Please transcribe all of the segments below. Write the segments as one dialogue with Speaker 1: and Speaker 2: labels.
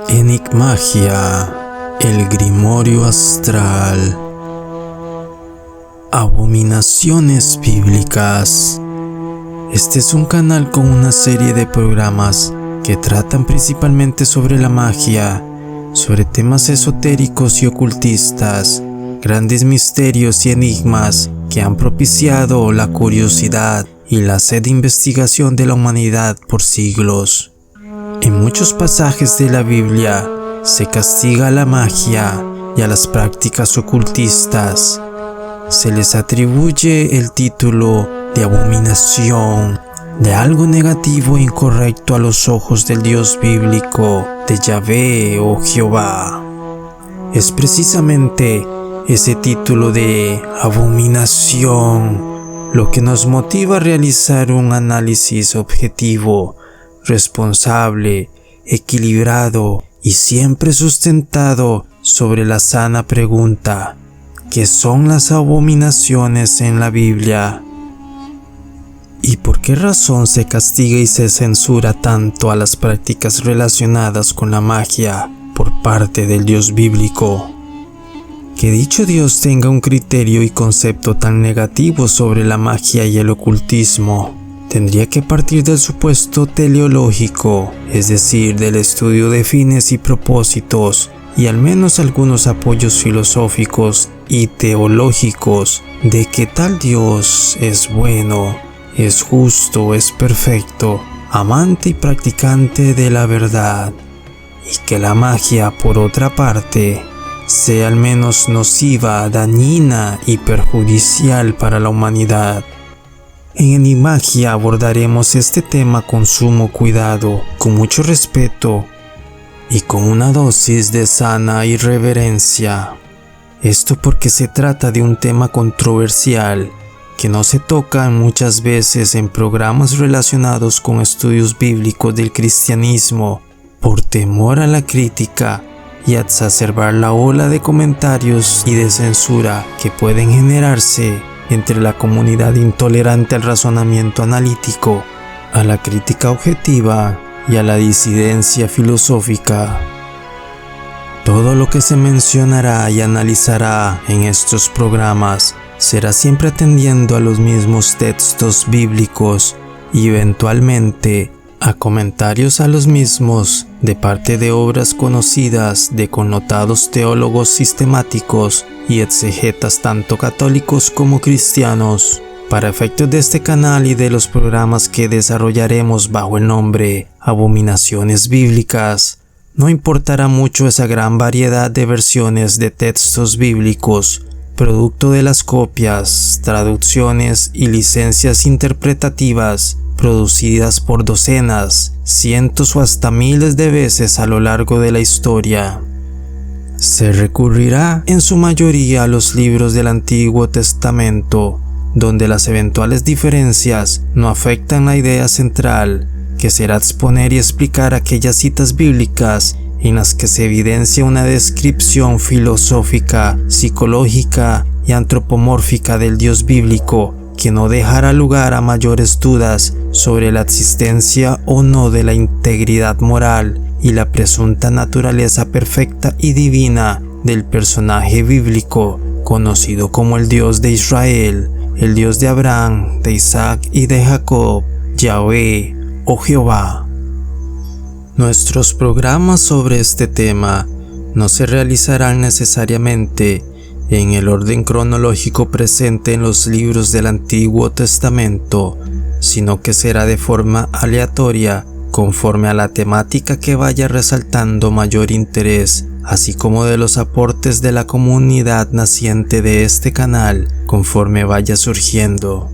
Speaker 1: Enigmagia, el Grimorio Astral. Abominaciones bíblicas. Este es un canal con una serie de programas que tratan principalmente sobre la magia, sobre temas esotéricos y ocultistas, grandes misterios y enigmas que han propiciado la curiosidad y la sed de investigación de la humanidad por siglos. En muchos pasajes de la Biblia se castiga a la magia y a las prácticas ocultistas. Se les atribuye el título de abominación, de algo negativo e incorrecto a los ojos del Dios bíblico, de Yahvé o Jehová. Es precisamente ese título de abominación lo que nos motiva a realizar un análisis objetivo, responsable, equilibrado y siempre sustentado sobre la sana pregunta: ¿qué son las abominaciones en la Biblia? ¿Y por qué razón se castiga y se censura tanto a las prácticas relacionadas con la magia por parte del Dios bíblico? Que dicho Dios tenga un criterio y concepto tan negativo sobre la magia y el ocultismo tendría que partir del supuesto teleológico, es decir, del estudio de fines y propósitos, y al menos algunos apoyos filosóficos y teológicos de que tal Dios es bueno, es justo, es perfecto, amante y practicante de la verdad, y que la magia, por otra parte, sea al menos nociva, dañina y perjudicial para la humanidad. En Enigmagia abordaremos este tema con sumo cuidado, con mucho respeto y con una dosis de sana irreverencia. Esto porque se trata de un tema controversial que no se toca muchas veces en programas relacionados con estudios bíblicos del cristianismo, por temor a la crítica y a exacerbar la ola de comentarios y de censura que pueden generarse entre la comunidad intolerante al razonamiento analítico, a la crítica objetiva y a la disidencia filosófica. Todo lo que se mencionará y analizará en estos programas será siempre atendiendo a los mismos textos bíblicos y eventualmente a comentarios a los mismos de parte de obras conocidas de connotados teólogos sistemáticos y exegetas tanto católicos como cristianos. Para efectos de este canal y de los programas que desarrollaremos bajo el nombre Abominaciones Bíblicas, no importará mucho esa gran variedad de versiones de textos bíblicos, producto de las copias, traducciones y licencias interpretativas producidas por docenas, cientos o hasta miles de veces a lo largo de la historia. Se recurrirá en su mayoría a los libros del Antiguo Testamento, donde las eventuales diferencias no afectan la idea central, que será exponer y explicar aquellas citas bíblicas en las que se evidencia una descripción filosófica, psicológica y antropomórfica del Dios bíblico, que no dejará lugar a mayores dudas sobre la existencia o no de la integridad moral y la presunta naturaleza perfecta y divina del personaje bíblico conocido como el Dios de Israel, el Dios de Abraham, de Isaac y de Jacob, Yahvé o Jehová. Nuestros programas sobre este tema no se realizarán necesariamente en el orden cronológico presente en los libros del Antiguo Testamento, sino que será de forma aleatoria conforme a la temática que vaya resaltando mayor interés, así como de los aportes de la comunidad naciente de este canal conforme vaya surgiendo.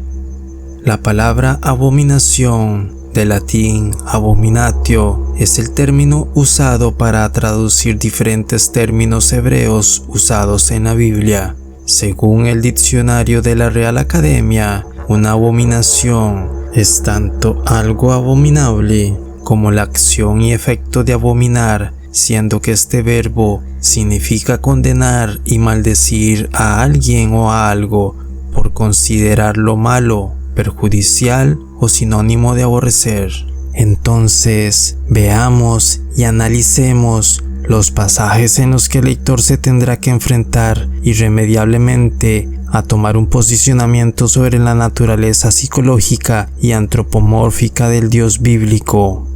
Speaker 1: La palabra abominación, del latín abominatio, es el término usado para traducir diferentes términos hebreos usados en la Biblia. Según el diccionario de la Real Academia, una abominación es tanto algo abominable como la acción y efecto de abominar, siendo que este verbo significa condenar y maldecir a alguien o a algo por considerarlo malo, perjudicial o sinónimo de aborrecer. Entonces, veamos y analicemos los pasajes en los que el lector se tendrá que enfrentar irremediablemente a tomar un posicionamiento sobre la naturaleza psicológica y antropomórfica del Dios bíblico.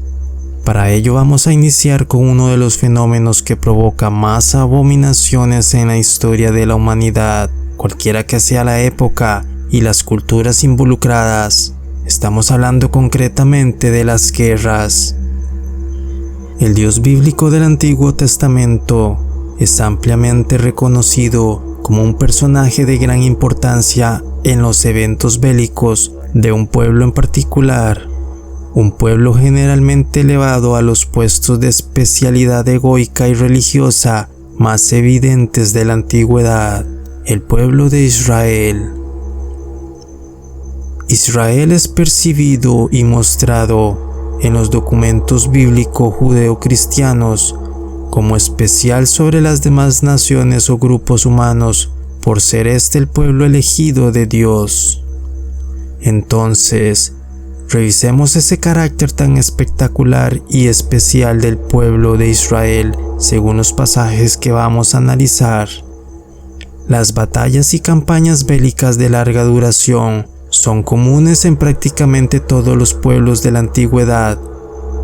Speaker 1: Para ello vamos a iniciar con uno de los fenómenos que provoca más abominaciones en la historia de la humanidad, cualquiera que sea la época y las culturas involucradas. Estamos hablando concretamente de las guerras. El Dios bíblico del Antiguo Testamento es ampliamente reconocido como un personaje de gran importancia en los eventos bélicos de un pueblo en particular, un pueblo generalmente elevado a los puestos de especialidad egoica y religiosa más evidentes de la antigüedad, el pueblo de Israel. Israel es percibido y mostrado en los documentos bíblicos judeo-cristianos como especial sobre las demás naciones o grupos humanos por ser este el pueblo elegido de Dios. Entonces, revisemos ese carácter tan espectacular y especial del pueblo de Israel según los pasajes que vamos a analizar. Las batallas y campañas bélicas de larga duración son comunes en prácticamente todos los pueblos de la antigüedad,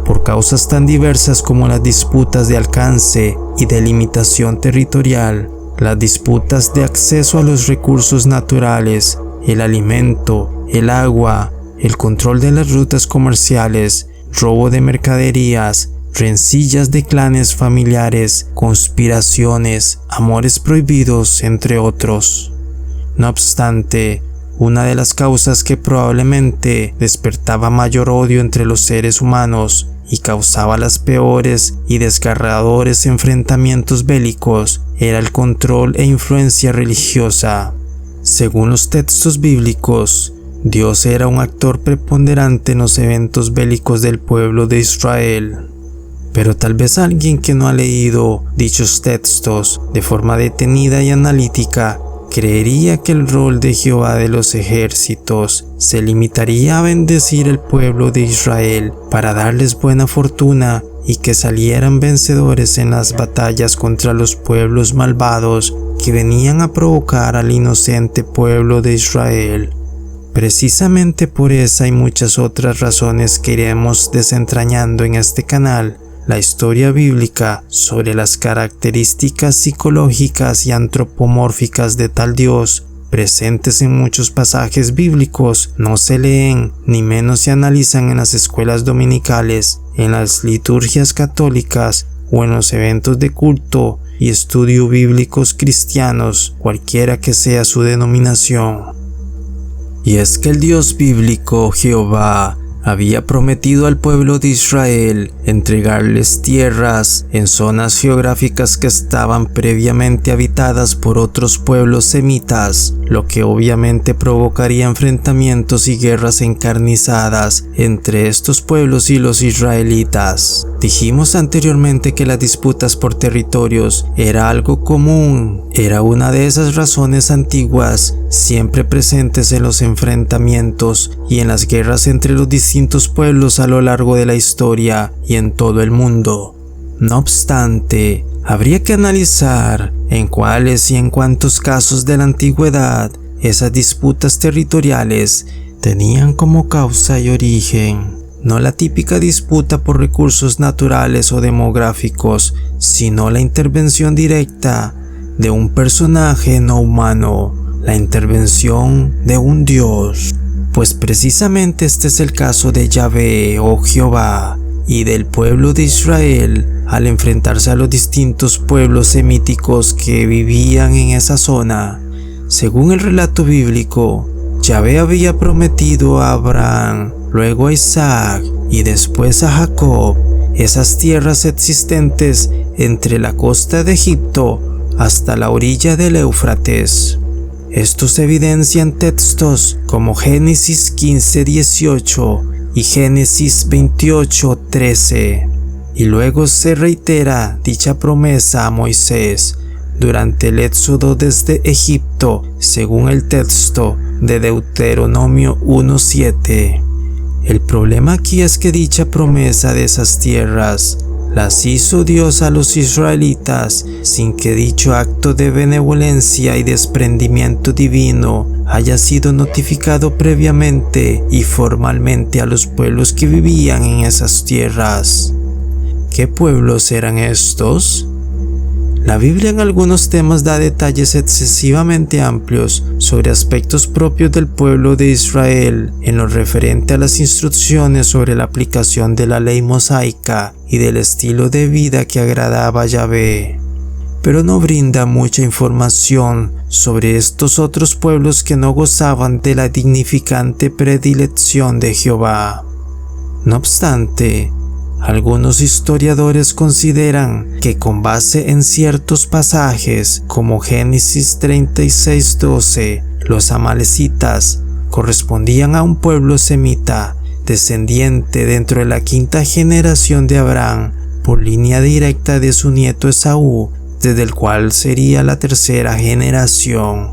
Speaker 1: por causas tan diversas como las disputas de alcance y delimitación territorial, las disputas de acceso a los recursos naturales, el alimento, el agua, el control de las rutas comerciales, robo de mercaderías, rencillas de clanes familiares, conspiraciones, amores prohibidos, entre otros. No obstante, una de las causas que probablemente despertaba mayor odio entre los seres humanos y causaba las peores y desgarradores enfrentamientos bélicos era el control e influencia religiosa. Según los textos bíblicos, Dios era un actor preponderante en los eventos bélicos del pueblo de Israel. Pero tal vez alguien que no ha leído dichos textos de forma detenida y analítica creería que el rol de Jehová de los ejércitos se limitaría a bendecir el pueblo de Israel para darles buena fortuna y que salieran vencedores en las batallas contra los pueblos malvados que venían a provocar al inocente pueblo de Israel. Precisamente por esa y muchas otras razones que iremos desentrañando en este canal, la historia bíblica sobre las características psicológicas y antropomórficas de tal Dios, presentes en muchos pasajes bíblicos, no se leen ni menos se analizan en las escuelas dominicales, en las liturgias católicas o en los eventos de culto y estudio bíblicos cristianos, cualquiera que sea su denominación. Y es que el Dios bíblico, Jehová, había prometido al pueblo de Israel entregarles tierras en zonas geográficas que estaban previamente habitadas por otros pueblos semitas, lo que obviamente provocaría enfrentamientos y guerras encarnizadas entre estos pueblos y los israelitas. Dijimos anteriormente que las disputas por territorios era algo común, era una de esas razones antiguas siempre presentes en los enfrentamientos y en las guerras entre los distintos pueblos a lo largo de la historia y en todo el mundo. No obstante, habría que analizar en cuáles y en cuántos casos de la antigüedad esas disputas territoriales tenían como causa y origen no la típica disputa por recursos naturales o demográficos, sino la intervención directa de un personaje no humano, la intervención de un Dios. Pues precisamente este es el caso de Yahvé o Jehová y del pueblo de Israel al enfrentarse a los distintos pueblos semíticos que vivían en esa zona. Según el relato bíblico, Yahvé había prometido a Abraham, luego a Isaac y después a Jacob esas tierras existentes entre la costa de Egipto hasta la orilla del Éufrates. Esto se evidencia en textos como Génesis 15:18 y Génesis 28:13, y luego se reitera dicha promesa a Moisés durante el éxodo desde Egipto, según el texto de Deuteronomio 1:7. El problema aquí es que dicha promesa de esas tierras las hizo Dios a los israelitas sin que dicho acto de benevolencia y desprendimiento divino haya sido notificado previamente y formalmente a los pueblos que vivían en esas tierras. ¿Qué pueblos eran estos? La Biblia en algunos temas da detalles excesivamente amplios sobre aspectos propios del pueblo de Israel en lo referente a las instrucciones sobre la aplicación de la ley mosaica y del estilo de vida que agradaba a Yahvé, pero no brinda mucha información sobre estos otros pueblos que no gozaban de la dignificante predilección de Jehová. No obstante, algunos historiadores consideran que con base en ciertos pasajes como Génesis 36:12, los amalecitas correspondían a un pueblo semita, descendiente dentro de la quinta generación de Abraham por línea directa de su nieto Esaú, desde el cual sería la tercera generación.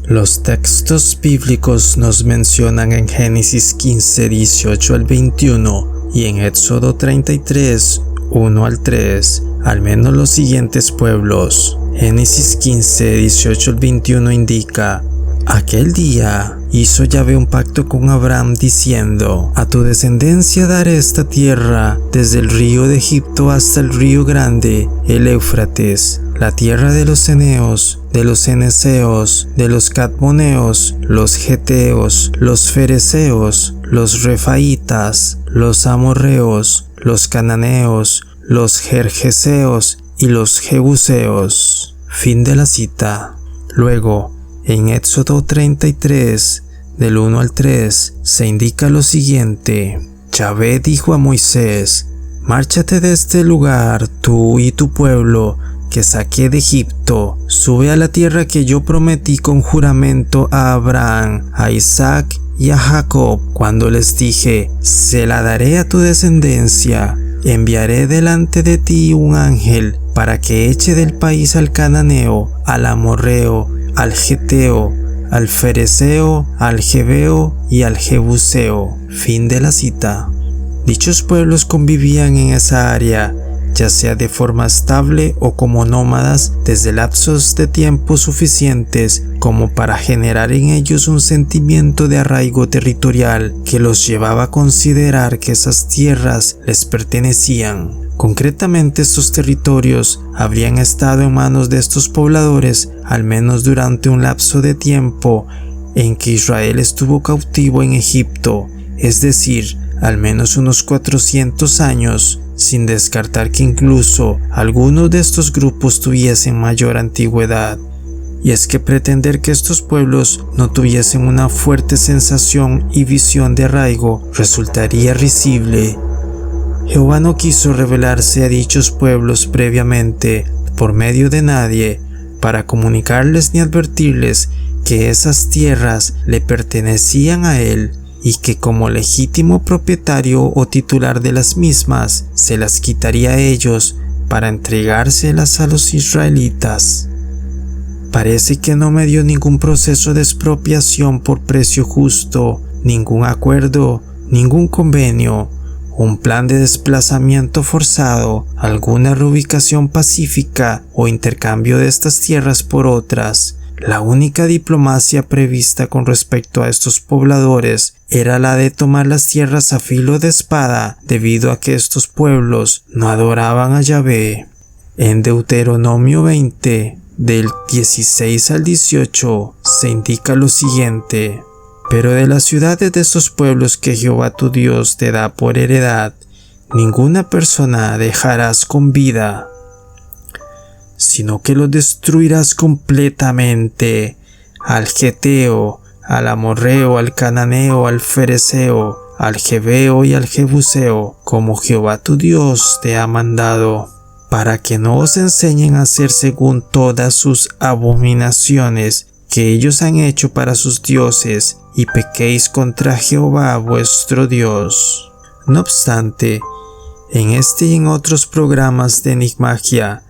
Speaker 1: Los textos bíblicos nos mencionan en Génesis 15:18 al 21 y en Éxodo 33, 1 al 3, al menos los siguientes pueblos. Génesis 15:18 al 21 indica: Aquel día hizo Yahvé un pacto con Abraham diciendo: A tu descendencia daré esta tierra, desde el río de Egipto hasta el río grande, el Éufrates, la tierra de los ceneos, de los ceneseos, de los cadmoneos, los geteos, los fereceos, los refaitas, los amorreos, los cananeos, los gergeseos y los jebuseos. Fin de la cita. Luego, en Éxodo 33, del 1 al 3, se indica lo siguiente: Yahvé dijo a Moisés: Márchate de este lugar, tú y tu pueblo, que saqué de Egipto, sube a la tierra que yo prometí con juramento a Abraham, a Isaac y a Jacob, cuando les dije: se la daré a tu descendencia. Enviaré delante de ti un ángel para que eche del país al cananeo, al amorreo, al geteo, al fereceo, al jebeo y al jebuseo. Fin de la cita. Dichos pueblos convivían en esa área, ya sea de forma estable o como nómadas, desde lapsos de tiempo suficientes como para generar en ellos un sentimiento de arraigo territorial que los llevaba a considerar que esas tierras les pertenecían. Concretamente, estos territorios habrían estado en manos de estos pobladores al menos durante un lapso de tiempo en que Israel estuvo cautivo en Egipto, es decir, al menos unos 400 años, sin descartar que incluso algunos de estos grupos tuviesen mayor antigüedad. Y es que pretender que estos pueblos no tuviesen una fuerte sensación y visión de arraigo resultaría risible. Jehová no quiso revelarse a dichos pueblos previamente por medio de nadie para comunicarles ni advertirles que esas tierras le pertenecían a él y que como legítimo propietario o titular de las mismas se las quitaría a ellos para entregárselas a los israelitas. Parece que no me dio ningún proceso de expropiación por precio justo, ningún acuerdo, ningún convenio, un plan de desplazamiento forzado, alguna reubicación pacífica o intercambio de estas tierras por otras. La única diplomacia prevista con respecto a estos pobladores era la de tomar las tierras a filo de espada, debido a que estos pueblos no adoraban a Yahvé. En Deuteronomio 20, del 16 al 18, se indica lo siguiente: Pero de las ciudades de estos pueblos que Jehová tu Dios te da por heredad, ninguna persona dejarás con vida, sino que los destruirás completamente: al geteo, al amorreo, al cananeo, al fereceo, al jebeo y al jebuseo, como Jehová tu Dios te ha mandado, para que no os enseñen a hacer según todas sus abominaciones que ellos han hecho para sus dioses, y pequéis contra Jehová vuestro Dios. No obstante, en este y en otros programas de Enigmagia,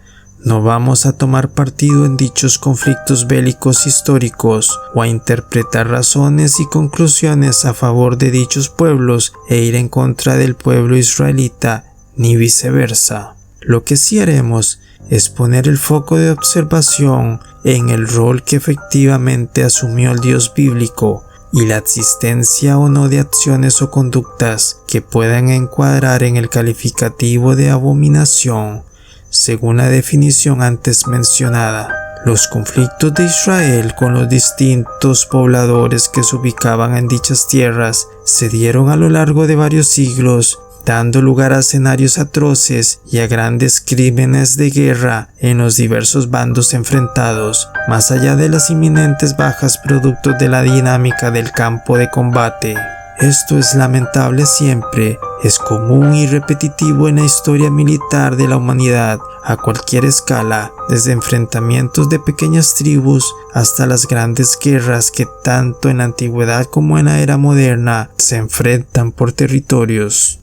Speaker 1: No vamos a tomar partido en dichos conflictos bélicos históricos o a interpretar razones y conclusiones a favor de dichos pueblos e ir en contra del pueblo israelita, ni viceversa. Lo que sí haremos es poner el foco de observación en el rol que efectivamente asumió el Dios bíblico y la existencia o no de acciones o conductas que puedan encuadrar en el calificativo de abominación, según la definición antes mencionada. Los conflictos de Israel con los distintos pobladores que se ubicaban en dichas tierras se dieron a lo largo de varios siglos, dando lugar a escenarios atroces y a grandes crímenes de guerra en los diversos bandos enfrentados, más allá de las inminentes bajas producto de la dinámica del campo de combate. Esto es lamentable siempre, es común y repetitivo en la historia militar de la humanidad a cualquier escala, desde enfrentamientos de pequeñas tribus hasta las grandes guerras que tanto en la antigüedad como en la era moderna se enfrentan por territorios.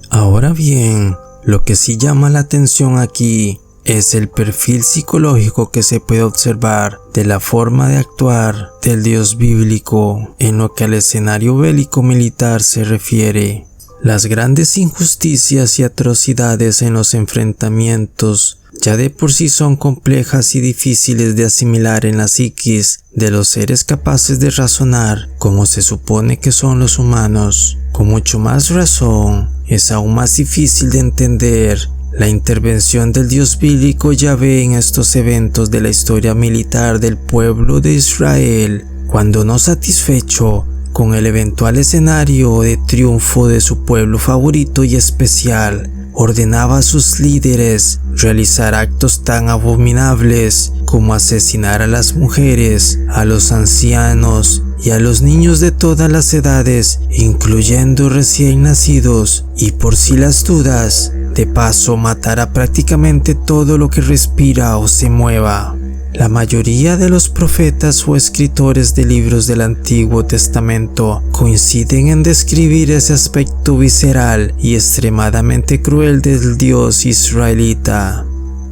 Speaker 1: Ahora bien, lo que sí llama la atención aquí es el perfil psicológico que se puede observar de la forma de actuar del Dios bíblico en lo que al escenario bélico militar se refiere. Las grandes injusticias y atrocidades en los enfrentamientos ya de por sí son complejas y difíciles de asimilar en la psiquis de los seres capaces de razonar como se supone que son los humanos. Con mucho más razón, es aún más difícil de entender la intervención del Dios bíblico Yahvé en estos eventos de la historia militar del pueblo de Israel, cuando no satisfecho con el eventual escenario de triunfo de su pueblo favorito y especial, ordenaba a sus líderes realizar actos tan abominables como asesinar a las mujeres, a los ancianos y a los niños de todas las edades, incluyendo recién nacidos, y por si las dudas, de paso matar a prácticamente todo lo que respira o se mueva. La mayoría de los profetas o escritores de libros del Antiguo Testamento coinciden en describir ese aspecto visceral y extremadamente cruel del Dios israelita.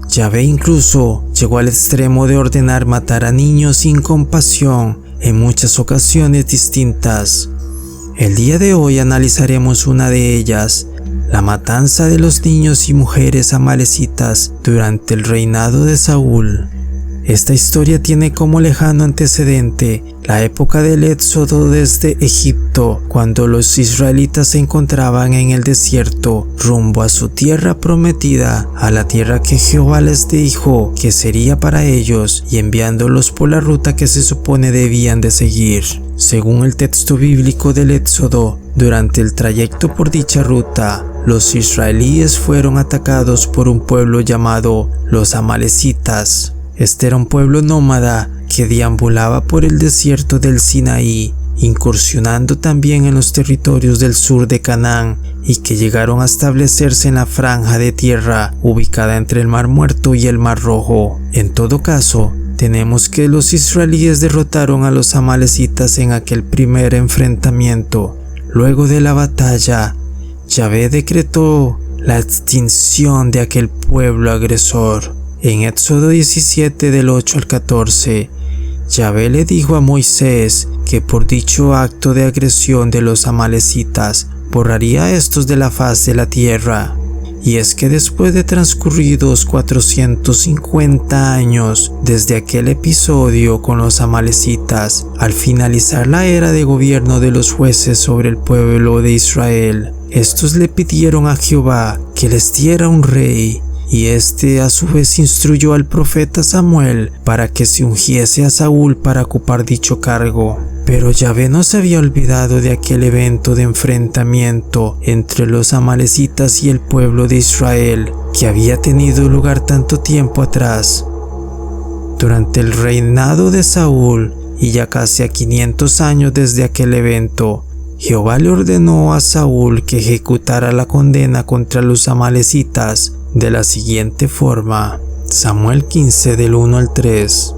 Speaker 1: Yahvé incluso llegó al extremo de ordenar matar a niños sin compasión en muchas ocasiones distintas. El día de hoy analizaremos una de ellas, la matanza de los niños y mujeres amalecitas durante el reinado de Saúl. Esta historia tiene como lejano antecedente la época del éxodo desde Egipto, cuando los israelitas se encontraban en el desierto rumbo a su tierra prometida, a la tierra que Jehová les dijo que sería para ellos, y enviándolos por la ruta que se supone debían de seguir. Según el texto bíblico del Éxodo, durante el trayecto por dicha ruta, los israelíes fueron atacados por un pueblo llamado los amalecitas. Este era un pueblo nómada que deambulaba por el desierto del Sinaí, incursionando también en los territorios del sur de Canaán, y que llegaron a establecerse en la franja de tierra ubicada entre el Mar Muerto y el Mar Rojo. En todo caso, tenemos que los israelíes derrotaron a los amalecitas en aquel primer enfrentamiento. Luego de la batalla, Yahvé decretó la extinción de aquel pueblo agresor. En Éxodo 17 del 8 al 14, Yahvé le dijo a Moisés que por dicho acto de agresión de los amalecitas borraría a estos de la faz de la tierra. Y es que después de transcurridos 450 años desde aquel episodio con los amalecitas, al finalizar la era de gobierno de los jueces sobre el pueblo de Israel, estos le pidieron a Jehová que les diera un rey. Y este a su vez instruyó al profeta Samuel para que se ungiese a Saúl para ocupar dicho cargo. Pero Yahvé no se había olvidado de aquel evento de enfrentamiento entre los amalecitas y el pueblo de Israel que había tenido lugar tanto tiempo atrás. Durante el reinado de Saúl, y ya casi a 500 años desde aquel evento, Jehová le ordenó a Saúl que ejecutara la condena contra los amalecitas de la siguiente forma. Samuel 15 del 1 al 3.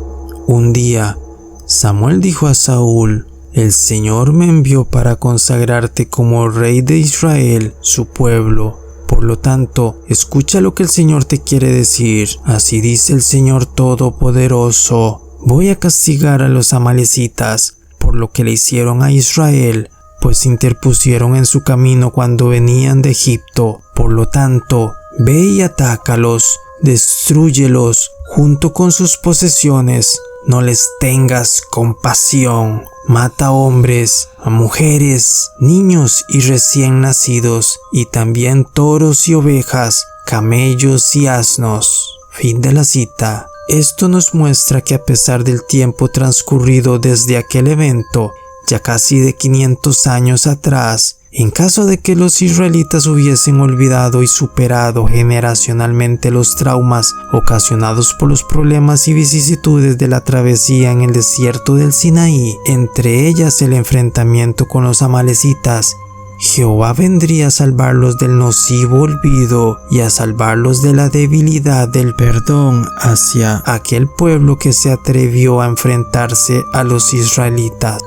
Speaker 1: Un día, Samuel dijo a Saúl: el Señor me envió para consagrarte como rey de Israel, su pueblo. Por lo tanto, escucha lo que el Señor te quiere decir. Así dice el Señor Todopoderoso: voy a castigar a los amalecitas por lo que le hicieron a Israel, pues se interpusieron en su camino cuando venían de Egipto. Por lo tanto, ve y atácalos, destrúyelos junto con sus posesiones. No les tengas compasión. Mata a hombres, a mujeres, niños y recién nacidos, y también toros y ovejas, camellos y asnos. Fin de la cita. Esto nos muestra que a pesar del tiempo transcurrido desde aquel evento, ya casi de 500 años atrás, en caso de que los israelitas hubiesen olvidado y superado generacionalmente los traumas ocasionados por los problemas y vicisitudes de la travesía en el desierto del Sinaí, entre ellas el enfrentamiento con los amalecitas, Jehová vendría a salvarlos del nocivo olvido y a salvarlos de la debilidad del perdón hacia aquel pueblo que se atrevió a enfrentarse a los israelitas.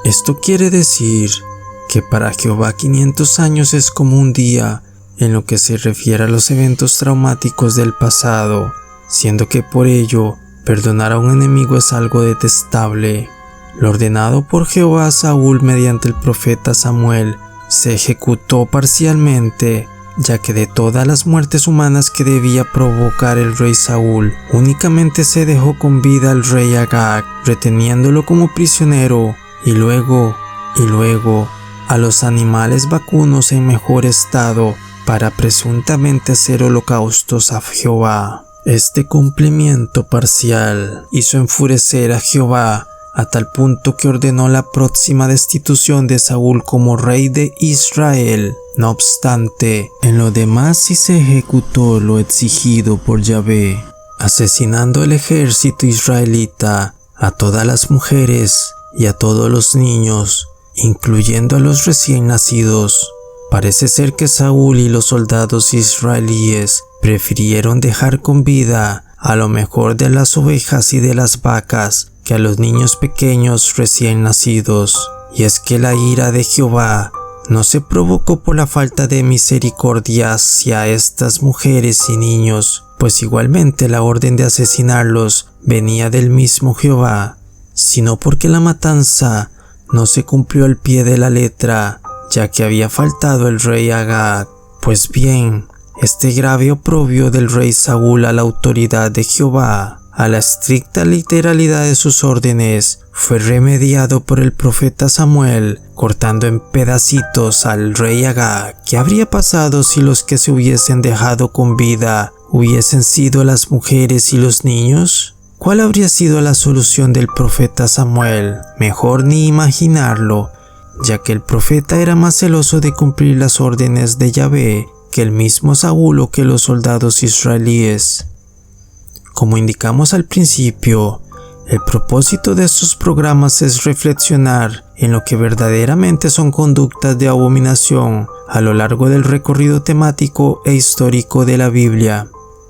Speaker 1: Esto quiere decir que para Jehová 500 años es como un día en lo que se refiere a los eventos traumáticos del pasado, siendo que por ello perdonar a un enemigo es algo detestable. Lo ordenado por Jehová a Saúl mediante el profeta Samuel se ejecutó parcialmente, ya que de todas las muertes humanas que debía provocar el rey Saúl, únicamente se dejó con vida al rey Agag, reteniéndolo como prisionero, y luego a los animales vacunos en mejor estado para presuntamente hacer holocaustos a Jehová. Este cumplimiento parcial hizo enfurecer a Jehová a tal punto que ordenó la próxima destitución de Saúl como rey de Israel. No obstante, en lo demás sí se ejecutó lo exigido por Yahvé, asesinando el ejército israelita a todas las mujeres y a todos los niños, incluyendo a los recién nacidos. Parece ser que Saúl y los soldados israelíes prefirieron dejar con vida a lo mejor de las ovejas y de las vacas que a los niños pequeños recién nacidos. Y es que la ira de Jehová no se provocó por la falta de misericordia hacia estas mujeres y niños, pues igualmente la orden de asesinarlos venía del mismo Jehová, sino porque la matanza no se cumplió al pie de la letra, ya que había faltado el rey Agag. Pues bien, este grave oprobio del rey Saúl a la autoridad de Jehová, a la estricta literalidad de sus órdenes, fue remediado por el profeta Samuel, cortando en pedacitos al rey Agag. ¿Qué habría pasado si los que se hubiesen dejado con vida hubiesen sido las mujeres y los niños? ¿Cuál habría sido la solución del profeta Samuel? Mejor ni imaginarlo, ya que el profeta era más celoso de cumplir las órdenes de Yahvé que el mismo Saúl o que los soldados israelíes. Como indicamos al principio, el propósito de estos programas es reflexionar en lo que verdaderamente son conductas de abominación a lo largo del recorrido temático e histórico de la Biblia.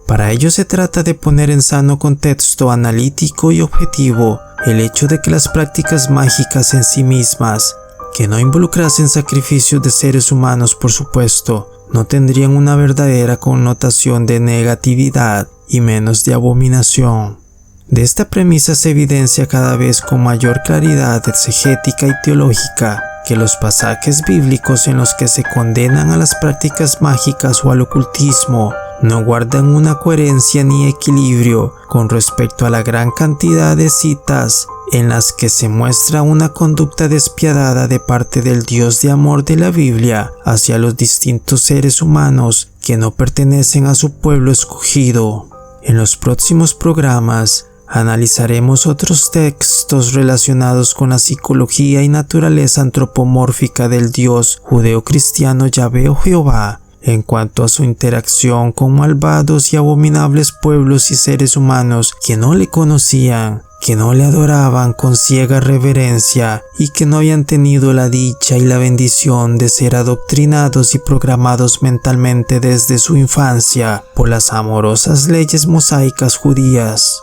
Speaker 1: Para ello se trata de poner en sano contexto analítico y objetivo el hecho de que las prácticas mágicas en sí mismas, que no involucrasen sacrificios de seres humanos por supuesto, no tendrían una verdadera connotación de negatividad y menos de abominación. De esta premisa se evidencia cada vez con mayor claridad exegética y teológica que los pasajes bíblicos en los que se condenan a las prácticas mágicas o al ocultismo no guardan una coherencia ni equilibrio con respecto a la gran cantidad de citas en las que se muestra una conducta despiadada de parte del Dios de amor de la Biblia hacia los distintos seres humanos que no pertenecen a su pueblo escogido. En los próximos programas analizaremos otros textos relacionados con la psicología y naturaleza antropomórfica del Dios judeo-cristiano Yahvé o Jehová en cuanto a su interacción con malvados y abominables pueblos y seres humanos que no le conocían, que no le adoraban con ciega reverencia y que no habían tenido la dicha y la bendición de ser adoctrinados y programados mentalmente desde su infancia por las amorosas leyes mosaicas judías.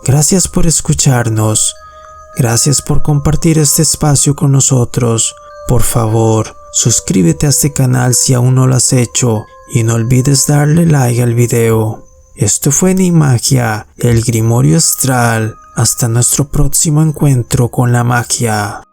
Speaker 1: Gracias por escucharnos. Gracias por compartir este espacio con nosotros. Por favor, suscríbete a este canal si aún no lo has hecho y no olvides darle like al video. Esto fue Enigmagia, el Grimorio Astral. Hasta nuestro próximo encuentro con la magia.